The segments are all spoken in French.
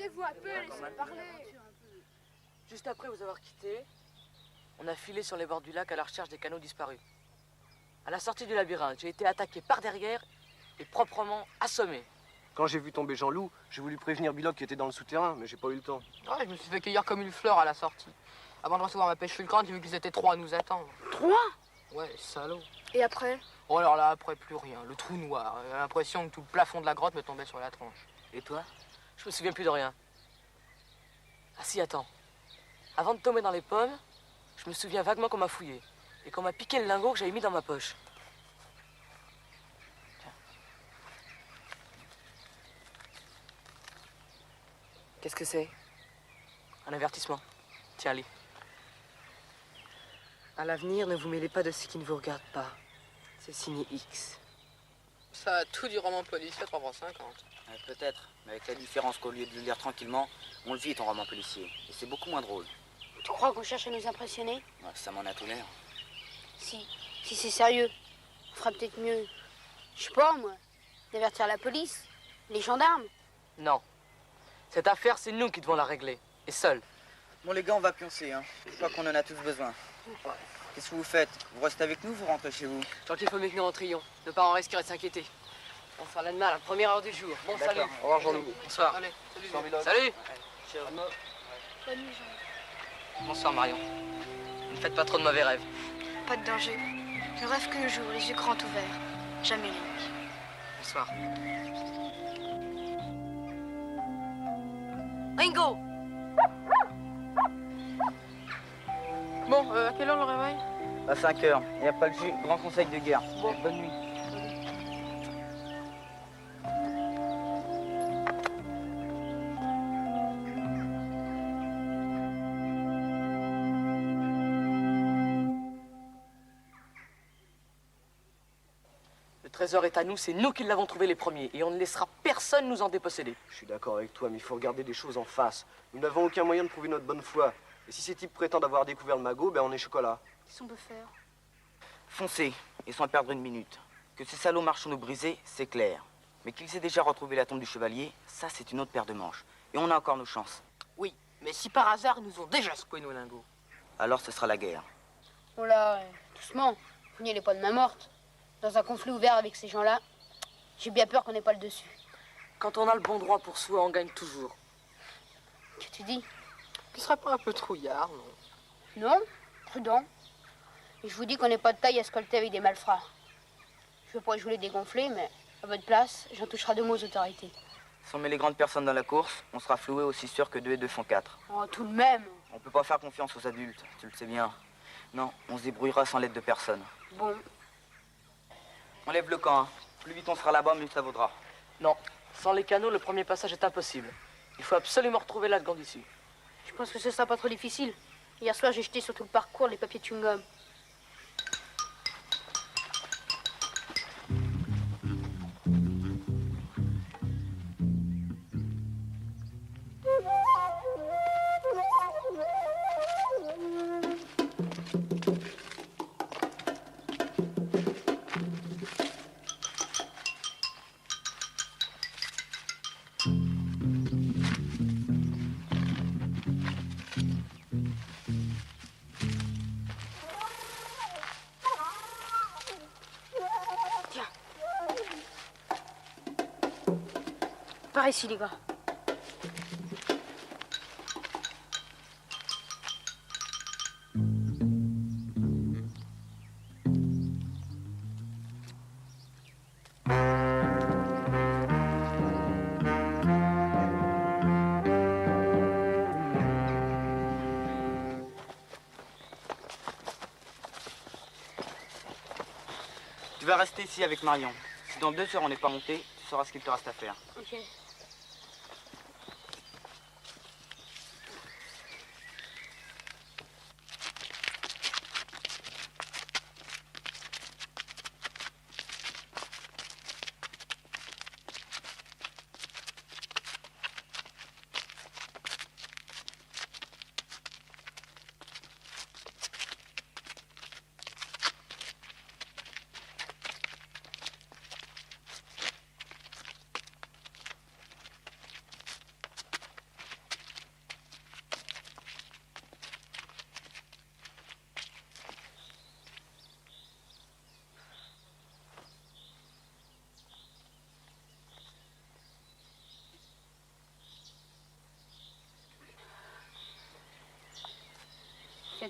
Taisez-vous un peu, laissez-le parler. Juste après vous avoir quitté, on a filé sur les bords du lac à la recherche des canaux disparus. À la sortie du labyrinthe, j'ai été attaqué par derrière et proprement assommé. Quand j'ai vu tomber Jean-Loup, j'ai voulu prévenir Biloc qui était dans le souterrain, mais j'ai pas eu le temps. Ouais, je me suis fait cueillir comme une fleur à la sortie. Avant de recevoir ma pêche fulgurante, j'ai vu qu'ils étaient 3 à nous attendre. 3? Ouais, salaud. Et après? Oh, alors là, après, plus rien. Le trou noir. J'ai l'impression que tout le plafond de la grotte me tombait sur la tronche. Et toi? Je me souviens plus de rien. Ah si, attends. Avant de tomber dans les pommes, je me souviens vaguement qu'on m'a fouillé. Et qu'on m'a piqué le lingot que j'avais mis dans ma poche. Tiens. Qu'est-ce que c'est? Un avertissement. Tiens, lis. À l'avenir, ne vous mêlez pas de ce qui ne vous regarde pas. C'est signé X. Ça a tout du roman policier à 3,50 €. Peut-être, mais avec la différence qu'au lieu de le lire tranquillement, on le vit ton roman policier. Et c'est beaucoup moins drôle. Tu crois qu'on cherche à nous impressionner? Ouais, ça m'en a tout l'air. Si c'est sérieux, on fera peut-être mieux. Je sais pas, moi, d'avertir la police, les gendarmes. Non. Cette affaire, c'est nous qui devons la régler. Et seuls. Bon les gars, on va pioncer, hein. Je crois qu'on en a tous besoin. Qu'est-ce que vous faites? Vous restez avec nous ou vous rentrez chez vous? Tant qu'il faut mieux que nous rentrions. Ne pas en risquer de s'inquiéter. Bonsoir l'animal, à la première heure du jour. Bon, salut. Au revoir Jean-Loup. Bonsoir. Allez, salut. Salut. Bonne nuit, Jean. Bonsoir Marion. Ne faites pas trop de mauvais rêves. Pas de danger. Je rêve que le jour, les yeux grands ouverts. Jamais la nuit. Bonsoir. Ringo! Bon, à quelle heure le réveil? À 5 h. Et après le jus, grand conseil de guerre. Bon, bonne nuit. Le trésor est à nous, c'est nous qui l'avons trouvé les premiers. Et on ne laissera personne nous en déposséder. Je suis d'accord avec toi, mais il faut regarder les choses en face. Nous n'avons aucun moyen de prouver notre bonne foi. Et si ces types prétendent avoir découvert le magot, ben on est chocolat. Qu'est-ce qu'on peut faire? Foncez, et sans perdre une minute. Que ces salauds marchent nous briser, c'est clair. Mais qu'ils aient déjà retrouvé la tombe du chevalier, ça c'est une autre paire de manches. Et on a encore nos chances. Oui, mais si par hasard ils nous ont déjà secoué nos lingots. Alors ce sera la guerre. Oh là, doucement, vous n'y allez pas de main morte. Dans un conflit ouvert avec ces gens-là, j'ai bien peur qu'on n'ait pas le dessus. Quand on a le bon droit pour soi, on gagne toujours. Que tu dis? Tu serais pas un peu trouillard, non? Non, prudent. Et je vous dis qu'on n'est pas de taille à se colter avec des malfrats. Je veux pas je voulais dégonfler, mais à votre place, j'en toucherai 2 mots aux autorités. Si on met les grandes personnes dans la course, on sera floué aussi sûr que 2 et 2 font 4. Oh, tout de même. On peut pas faire confiance aux adultes, tu le sais bien. Non, on se débrouillera sans l'aide de personne. Bon, On lève le camp, hein. Plus vite on sera là-bas, mieux ça vaudra. Non, sans les canaux, le premier passage est impossible. Il faut absolument retrouver l'Afghan d'issue. je pense que ce sera pas trop difficile. Hier soir, j'ai jeté sur tout le parcours les papiers chewing-gum. Par ici, les gars. Tu vas rester ici avec Marion. Si dans 2 heures on n'est pas monté, tu sauras ce qu'il te reste à faire. Ok.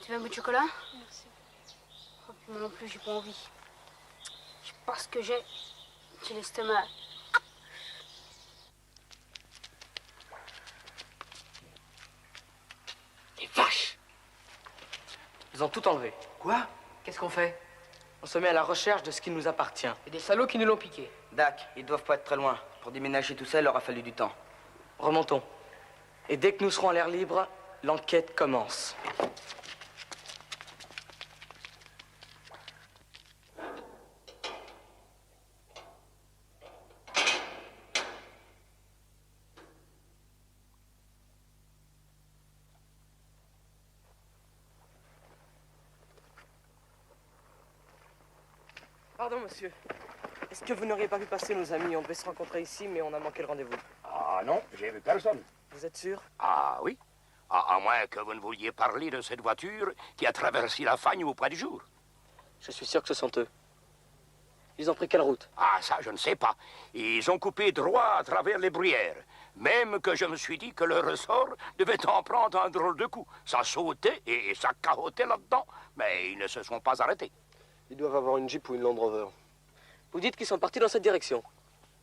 Tu veux un bout de chocolat? Merci. Oh, moi non plus, j'ai pas envie. Je sais pas ce que j'ai. J'ai l'estomac. Les vaches! Ils ont tout enlevé. Quoi? Qu'est-ce qu'on fait? On se met à la recherche de ce qui nous appartient. Et des salauds qui nous l'ont piqué. Dac, ils doivent pas être très loin. Pour déménager tout ça, il leur a fallu du temps. Remontons. Et dès que nous serons à l'air libre, l'enquête commence. Pardon, monsieur. Est-ce que vous n'auriez pas pu passer nos amis? On devait se rencontrer ici, mais on a manqué le rendez-vous. Ah non, j'ai vu personne. Vous êtes sûr? Ah oui. À moins que vous ne vouliez parler de cette voiture qui a traversé la fagne au point du jour. Je suis sûr que ce sont eux. Ils ont pris quelle route? Ah, ça, je ne sais pas. Ils ont coupé droit à travers les bruyères. Même que je me suis dit que le ressort devait en prendre un drôle de coup. Ça sautait et ça cahotait là-dedans. Mais ils ne se sont pas arrêtés. Ils doivent avoir une Jeep ou une Land Rover. Vous dites qu'ils sont partis dans cette direction?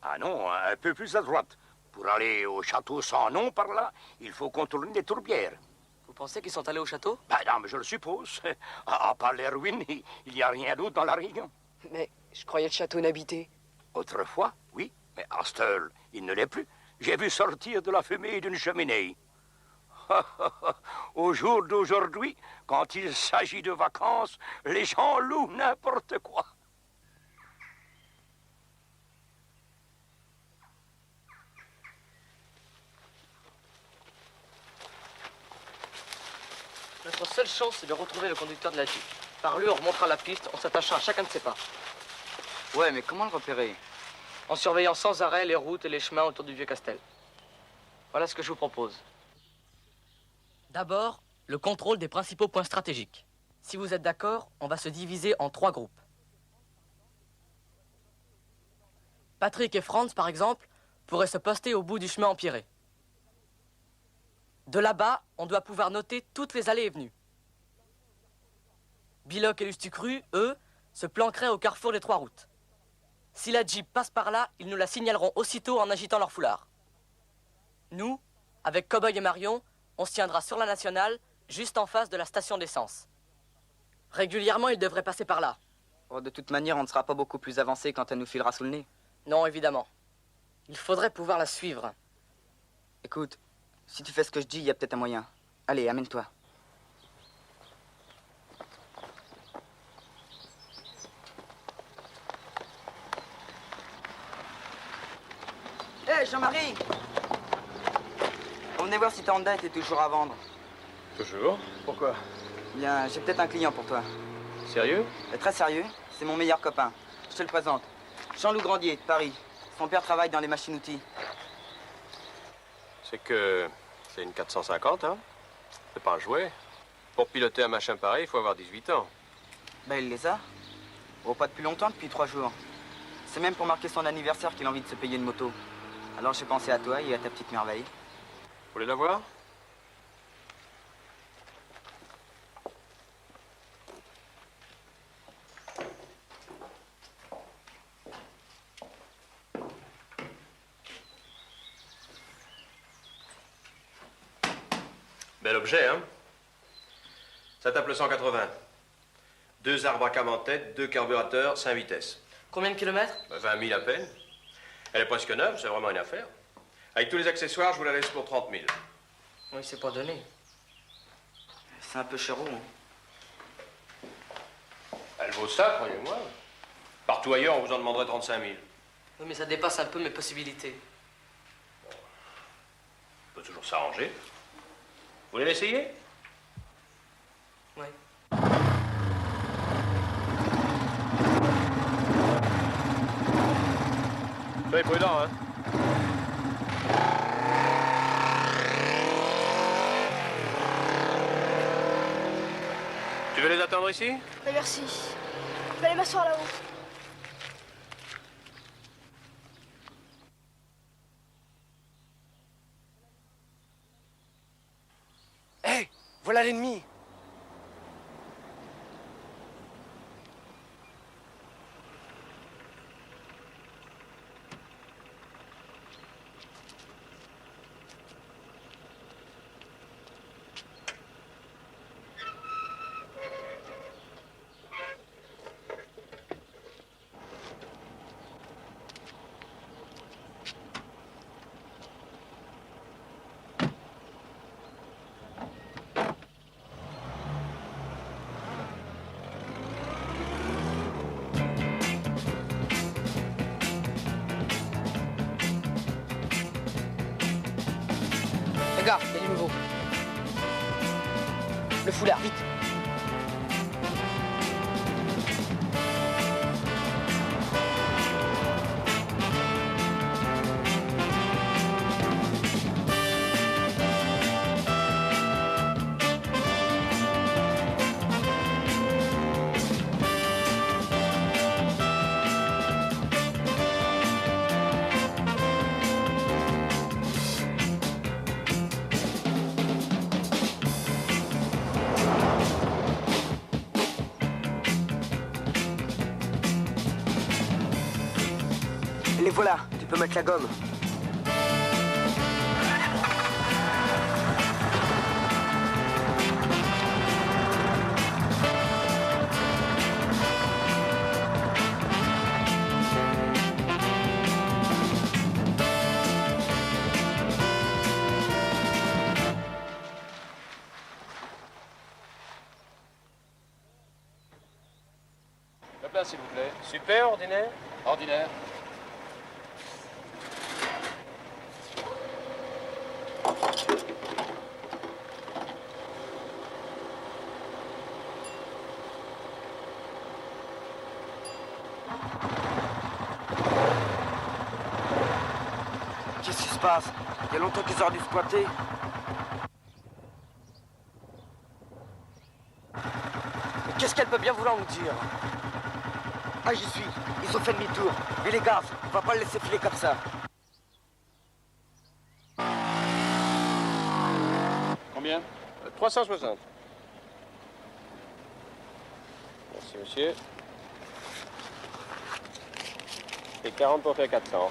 Ah non, un peu plus à droite. Pour aller au château sans nom par là, il faut contourner les tourbières. Vous pensez qu'ils sont allés au château? Ben non, mais je le suppose. À part les ruines, il n'y a rien d'autre dans la région. Mais je croyais le château inhabité. Autrefois, oui, mais à cette heure, il ne l'est plus. J'ai vu sortir de la fumée d'une cheminée. Au jour d'aujourd'hui, quand il s'agit de vacances, les gens louent n'importe quoi. Notre seule chance, c'est de retrouver le conducteur de la Jeep. Par lui, on remontera la piste en s'attachant à chacun de ses pas. Ouais, mais comment le repérer? En surveillant sans arrêt les routes et les chemins autour du Vieux-Castel. Voilà ce que je vous propose. D'abord, le contrôle des principaux points stratégiques. Si vous êtes d'accord, on va se diviser en 3 groupes. Patrick et Franz, par exemple, pourraient se poster au bout du chemin empierré. De là-bas, on doit pouvoir noter toutes les allées et venues. Biloc et Lustucru, eux, se planqueraient au carrefour des 3 routes. Si la Jeep passe par là, ils nous la signaleront aussitôt en agitant leur foulard. Nous, avec Cowboy et Marion, on se tiendra sur la nationale, juste en face de la station d'essence. Régulièrement, ils devraient passer par là. Oh, de toute manière, on ne sera pas beaucoup plus avancé quand elle nous filera sous le nez. Non, évidemment. Il faudrait pouvoir la suivre. Écoute, si tu fais ce que je dis, il y a peut-être un moyen. Allez, amène-toi. Hé, Jean-Marie! On venait voir si ta Honda était toujours à vendre. Toujours? Pourquoi? Bien, j'ai peut-être un client pour toi. Sérieux? Très sérieux, c'est mon meilleur copain. Je te le présente. Jean-Loup Grandier, de Paris. Son père travaille dans les machines-outils. C'est que c'est une 450, hein? C'est pas un jouet. Pour piloter un machin pareil, il faut avoir 18 ans. Ben, il les a. Oh, pas depuis longtemps, depuis 3 jours. C'est même pour marquer son anniversaire qu'il a envie de se payer une moto. Alors j'ai pensé à toi et à ta petite merveille. Vous voulez la voir? Bel objet, hein? Ça tape le 180. 2 arbres à cam en tête, 2 carburateurs, 5 vitesses. Combien de kilomètres? 20 000 à peine. Elle est presque neuve, c'est vraiment une affaire. Avec tous les accessoires, je vous la laisse pour 30 000. Oui, c'est pas donné. C'est un peu chéro, hein. Elle vaut ça, croyez-moi. Partout ailleurs, on vous en demanderait 35 000. Oui, mais ça dépasse un peu mes possibilités. On peut toujours s'arranger. Vous voulez l'essayer? Oui. Soyez prudent, hein? Tu veux les attendre ici? Mais merci. Je vais aller m'asseoir là-haut. Hé, voilà l'ennemi. Fais gaffe, il y a du nouveau. Le foulard, vite. Les voilà, tu peux mettre la gomme. La place, s'il vous plaît. Super, ordinaire? Ordinaire. Qu'est-ce qui se passe? Il y a longtemps qu'ils auraient dû squatter. Mais qu'est-ce qu'elle peut bien vouloir nous dire? Ah, j'y suis. Ils ont fait demi-tour. Mais les gars, on va pas le laisser filer comme ça. Combien? 360. Merci, monsieur. Et 40 pour faire 400.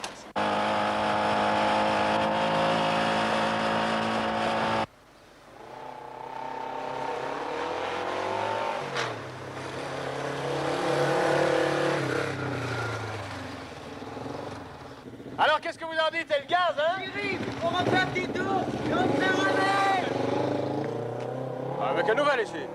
Alors, qu'est-ce que vous en dites? C'est le gaz, hein? On refait un petit tour et on fait râler. Avec un nouvel ici.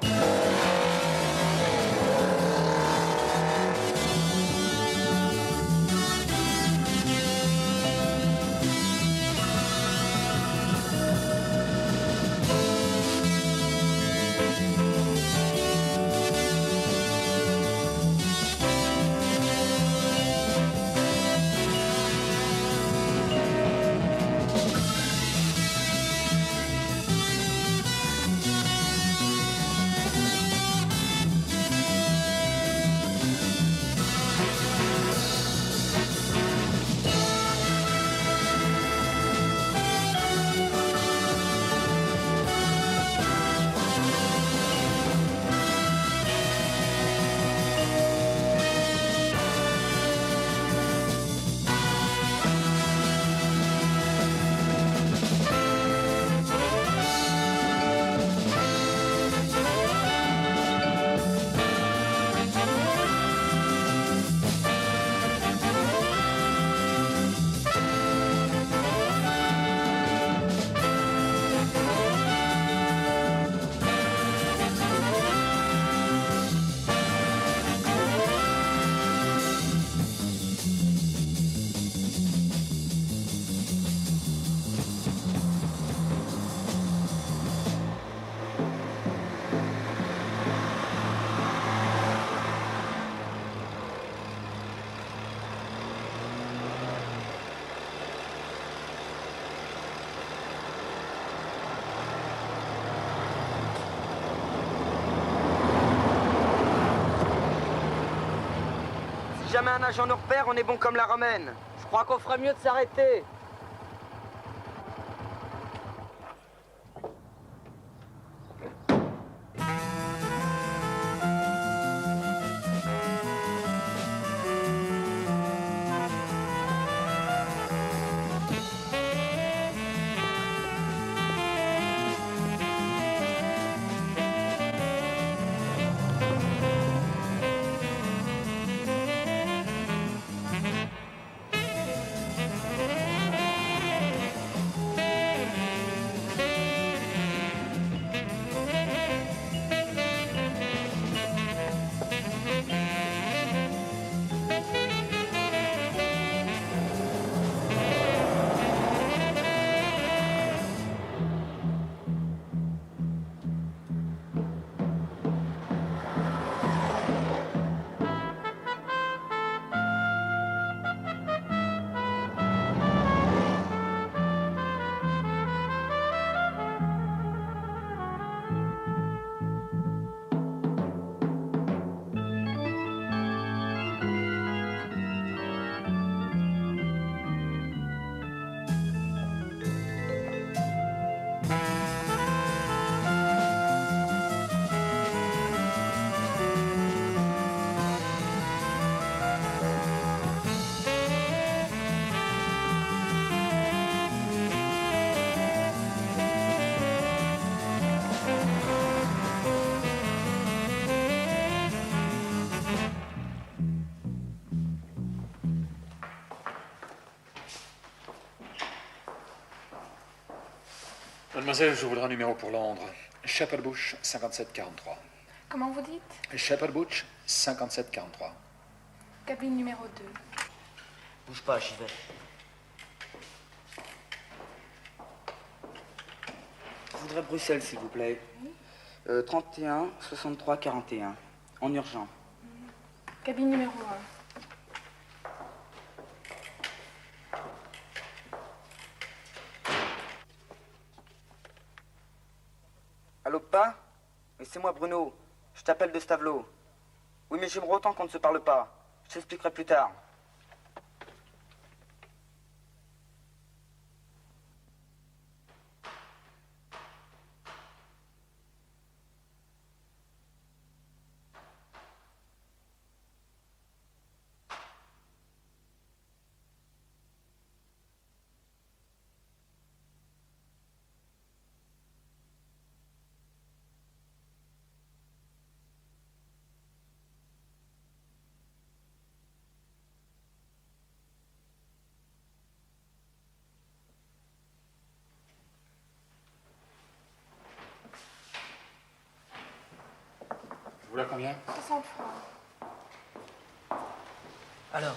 Si jamais un agent nous repère, on est bon comme la romaine. Je crois qu'on ferait mieux de s'arrêter. Mademoiselle, je voudrais un numéro pour Londres. Shepherd Bush, 5743. Comment vous dites? Shepherd Bush, 5743. Cabine numéro 2. Bouge pas, j'y vais. Je voudrais Bruxelles, s'il vous plaît. 31 63 41. En urgent. Cabine numéro 1. Allô, pas? Oui, c'est moi, Bruno. Je t'appelle de Stavelot. Oui, mais j'aimerais autant qu'on ne se parle pas. Je t'expliquerai plus tard. Vous la combien? 60 francs. Alors,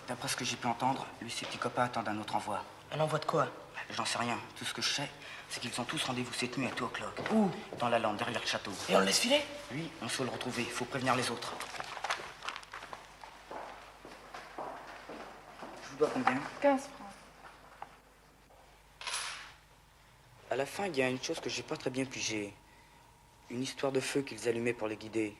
D'après ce que j'ai pu entendre, lui et ses petits copains attendent un autre envoi. un envoi de quoi? J'en sais rien. Tout ce que je sais, c'est qu'ils ont tous rendez-vous cette nuit à 2 o'clock. Où? Dans la lande, derrière le château. Et on le laisse filer? Lui, on sait le retrouver. Faut prévenir les autres. Je vous dois combien? 15 francs. À la fin, il y a une chose que j'ai pas très bien pigée. Une histoire de feu qu'ils allumaient pour les guider.